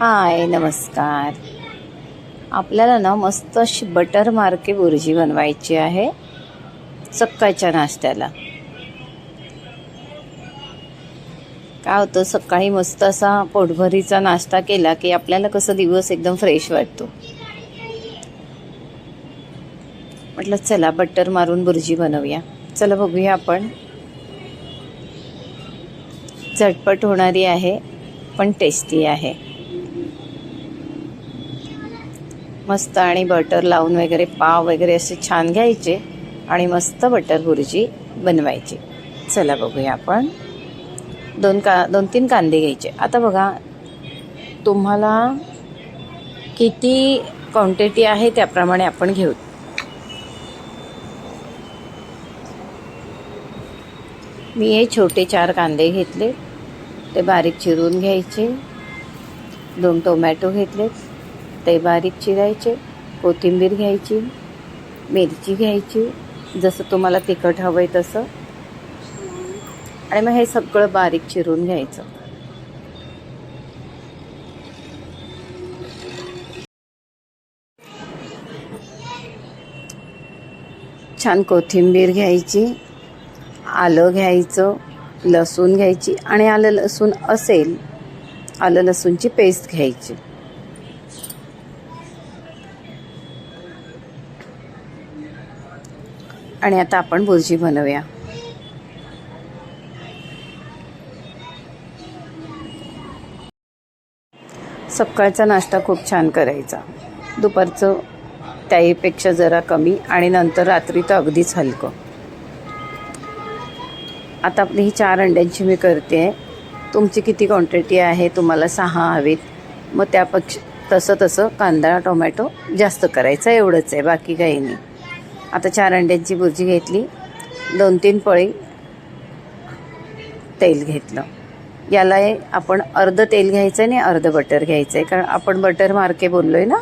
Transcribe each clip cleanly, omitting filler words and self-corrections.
हाय नमस्कार. आपल्याला ना मस्त अशी बटर मार्के बुर्जी बनवायची आहे सकाळच्या नाश्त्याला. काय होतं, सकाळी मस्त असा पोटभरीचा नाश्ता केला की आपल्याला कसं दिवस एकदम फ्रेश वाटतो. म्हटलं चला बटर मारून बुर्जी बनवूया. चला बघूया आपण. झटपट होणारी आहे पण टेस्टी आहे. मस्त आणि बटर लावून वगैरे पाव वगैरे असे छान घ्यायचे आणि मस्त बटर बुर्जी बनवायची. चला बघूया आपण. दोन तीन कांदे घ्यायचे. आता बघा तुम्हाला किती क्वांटिटी आहे त्याप्रमाणे आपण घेऊ. मी हे छोटे 4 कांदे घेतले, ते बारीक चिरून घ्यायचे. 2 टोमॅटो घेतले, ते बारीक चिरायचे. कोथिंबीर घ्यायची, मिरची घ्यायची जसं तुम्हाला तिखट हवं आहे तसं, आणि मग हे सगळं बारीक चिरून घ्यायचं. छान कोथिंबीर घ्यायची, आलं घ्यायचं, लसूण घ्यायची, आणि आलं लसूण असेल आलं लसूणची पेस्ट घ्यायची. आणि आता आपण बुर्जी बनवूया. सकाळचा नाश्ता खूप छान करायचा, दुपारचं त्याहीपेक्षा जरा कमी, आणि नंतर रात्री तर अगदीच हलकं. आता आपली ही 4 अंड्यांची मी करते आहे. तुमची किती क्वांटिटी आहे, तुम्हाला 6 हवीत, मग त्यापेक्षा तसं कांदा टोमॅटो जास्त करायचा, एवढंच आहे, बाकी काही नाही. आता 4 अंड्यांची बुर्जी घेतली. 2-3 पळी तेल घेतलं. याला आपण अर्ध तेल घ्यायचं आहे आणि अर्ध बटर घ्यायचं आहे, कारण आपण बटर मार्के बोललो आहे ना,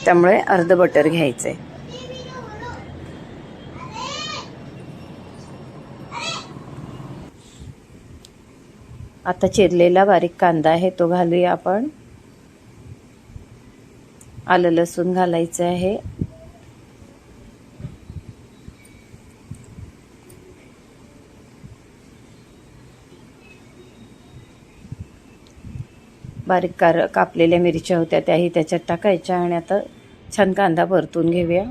त्यामुळे अर्ध बटर घ्यायचं आहे. आता चिरलेला बारीक कांदा आहे तो घालूया आपण. आलं लसूण घालायचं आहे. बारीक कापलेल्या मिरच्या होत्या त्याही त्याच्यात टाकायच्या, आणि आता छान कांदा परतून घेऊया.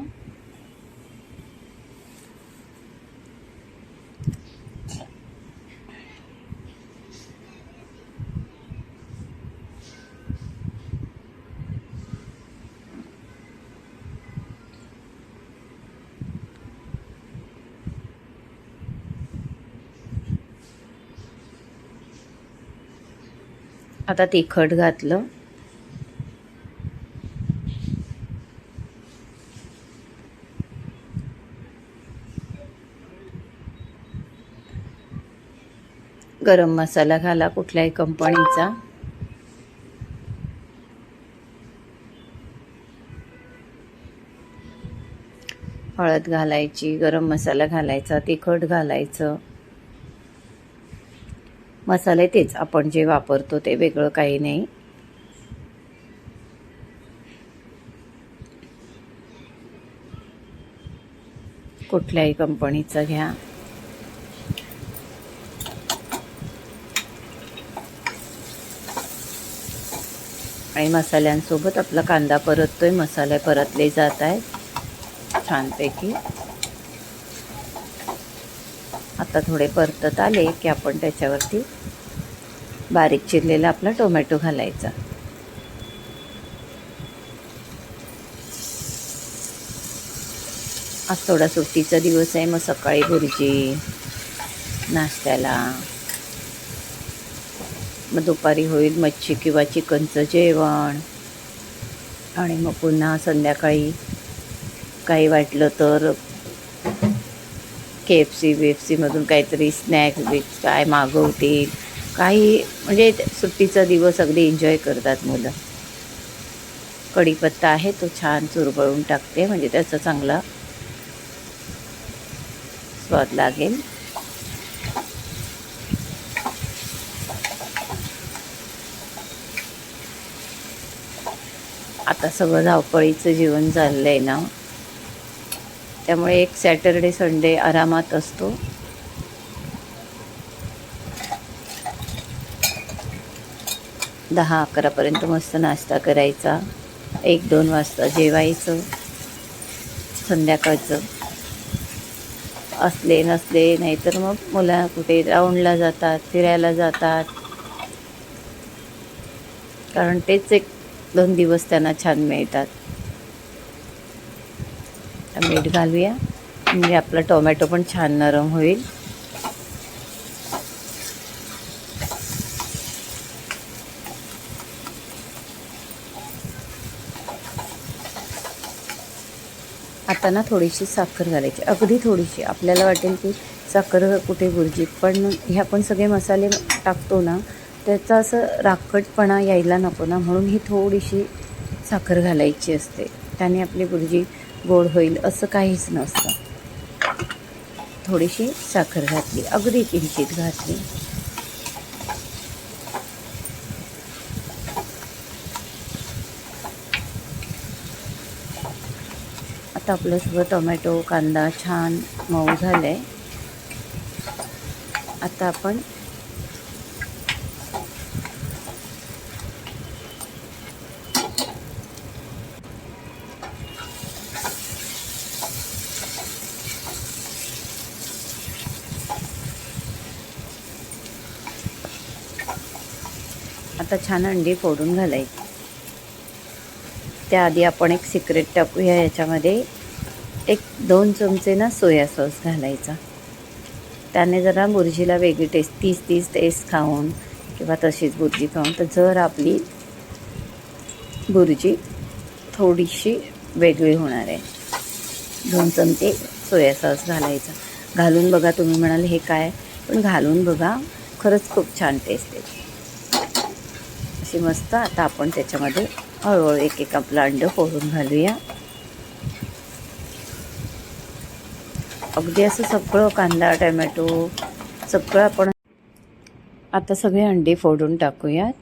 आता तिखट घातलं. गरम मसाला घाला कुठल्याही कंपनीचा. हळद घालायची, गरम मसाला घालायचा, तिखट घालायचं. मसाले तेच आपण जे वापरतो ते, वेगळं काही नाही. कुठल्याही कंपनीचा घ्या. आणि मसाल्यांसोबत आपला कांदा परततोय, मसाले परतले जात आहेत छानपैकी. आता थोडे परतत आले की आपण त्याच्यावरती बारीक चिरलेला आपला टोमॅटो घालायचा. आज थोडा सुट्टीचा दिवस आहे, मग सकाळी बुर्जी नाश्त्याला, मग दुपारी होईल मच्छी किंवा चिकनचं जेवण, आणि मग पुन्हा संध्याकाळी काही वाटलं तर KFC मधून काहीतरी स्नॅक्स काय मागवतील, काही म्हणजे सुट्टीचा दिवस अगदी एन्जॉय करतात मुलं. कढीपत्ता आहे तो छान चुरबळून टाकते, म्हणजे त्याचा चांगला स्वाद लागेल. आता सगळं धावपळीचं जीवन चाललं आहे ना, त्यामुळे एक सॅटर्डे संडे आरामात असतो. दहा 11पर्यंत मस्त नाश्ता करायचा, 1-2 वाजता जेवायचं. संध्याकाळचं असले नसले, नाहीतर मग मुलं कुठे राऊंडला जातात, फिरायला जातात, कारण तेच 1-2 दिवस त्यांना छान मिळतात. मीठ घालूया म्हणजे आपला टोमॅटो पण छान नरम होईल. आता ना थोडीशी साखर घालायची, अगदी थोडीशी. आपल्याला वाटेल की साखर कुठे बुर्जीत, पण हे आपण सगळे मसाले टाकतो ना, त्याचा असं राखटपणा यायला नको ना, म्हणून ही थोडीशी साखर घालायची असते. त्याने आपली बुर्जी गोड होईल असं काहीच नसतं. थोडीशी साखर घातली, अगदी किंचित घातली. आता आपलं सगळं टोमॅटो कांदा छान मऊ झालं आहे. आता आपण छान अंडी फोडून घालायची. त्याआधी आपण एक सिक्रेट टाकूया याच्यामध्ये. 1-2 चमचे ना सोया सॉस घालायचा. त्याने जरा बुर्जीला वेगळी टेस्ट, तीच टेस्ट खाऊन किंवा तशीच बुर्जी खाऊन, तर जर आपली बुर्जी थोडीशी वेगळी होणार आहे. 2 चमचे सोया सॉस घालायचा. घालून बघा, तुम्ही म्हणाल हे काय, पण घालून बघा, खरंच खूप छान टेस्ट येते अशी मस्त. आता आपण त्याच्यामध्ये हळूहळू एक आपलं अंडं फोडून घालूया. अगदी असं सगळं कांदा टोमॅटो सगळं आपण आता सगळे अंडी फोडून टाकूयात.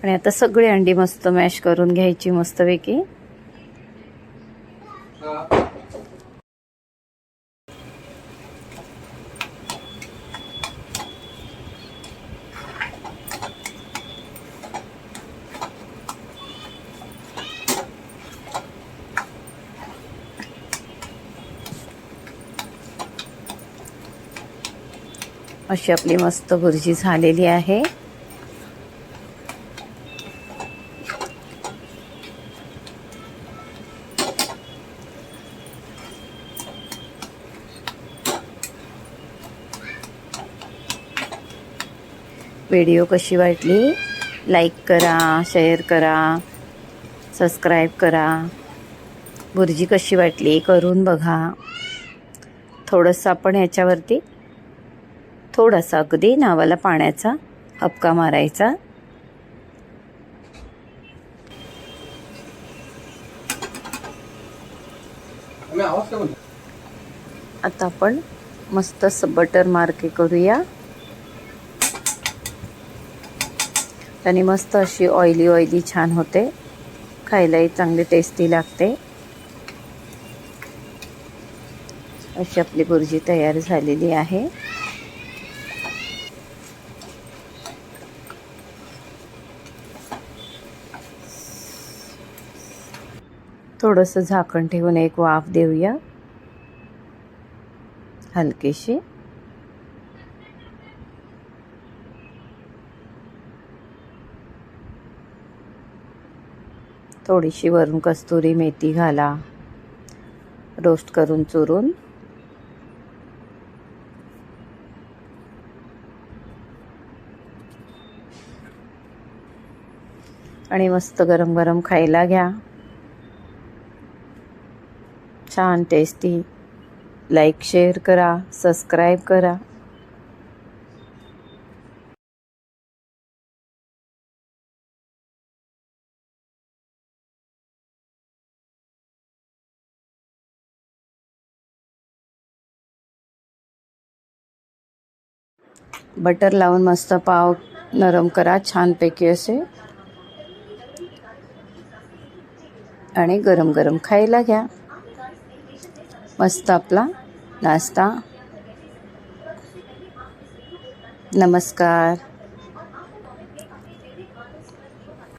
आणि आता सगळी अंडी मस्त मॅश करून घ्यायची मस्तपैकी. अशी आपली मस्त भुर्जी झालेली आहे. व्हिडिओ कशी वाटली, लाईक करा, शेअर करा, सबस्क्राईब करा. भुर्जी कशी वाटली करून बघा. थोडंसं आपण याच्यावरती थोडासा अगदी नावाला पाण्याचा हबका मारायचा. आता आपण मस्त असं बटर मार्के करूया. त्याने मस्त अशी ऑइली छान होते, खायलाही चांगली टेस्टी लागते. अशी आपली भुर्जी तयार झालेली आहे. थोडंसं झाकण ठेवून एक वाफ देऊया हलकीशी. थोडीशी वरून कस्तुरी मेथी घाला, रोस्ट करून चुरून. आणि मस्त गरम गरम खायला घ्या. छान टेस्टी लाईक शेअर करा, सबस्क्राईब करा. बटर लावून मस्त पाव नरम करा छानपैकी असे आणि गरम गरम खायला घ्या. मस्त आपला नाश्ता. नमस्कार.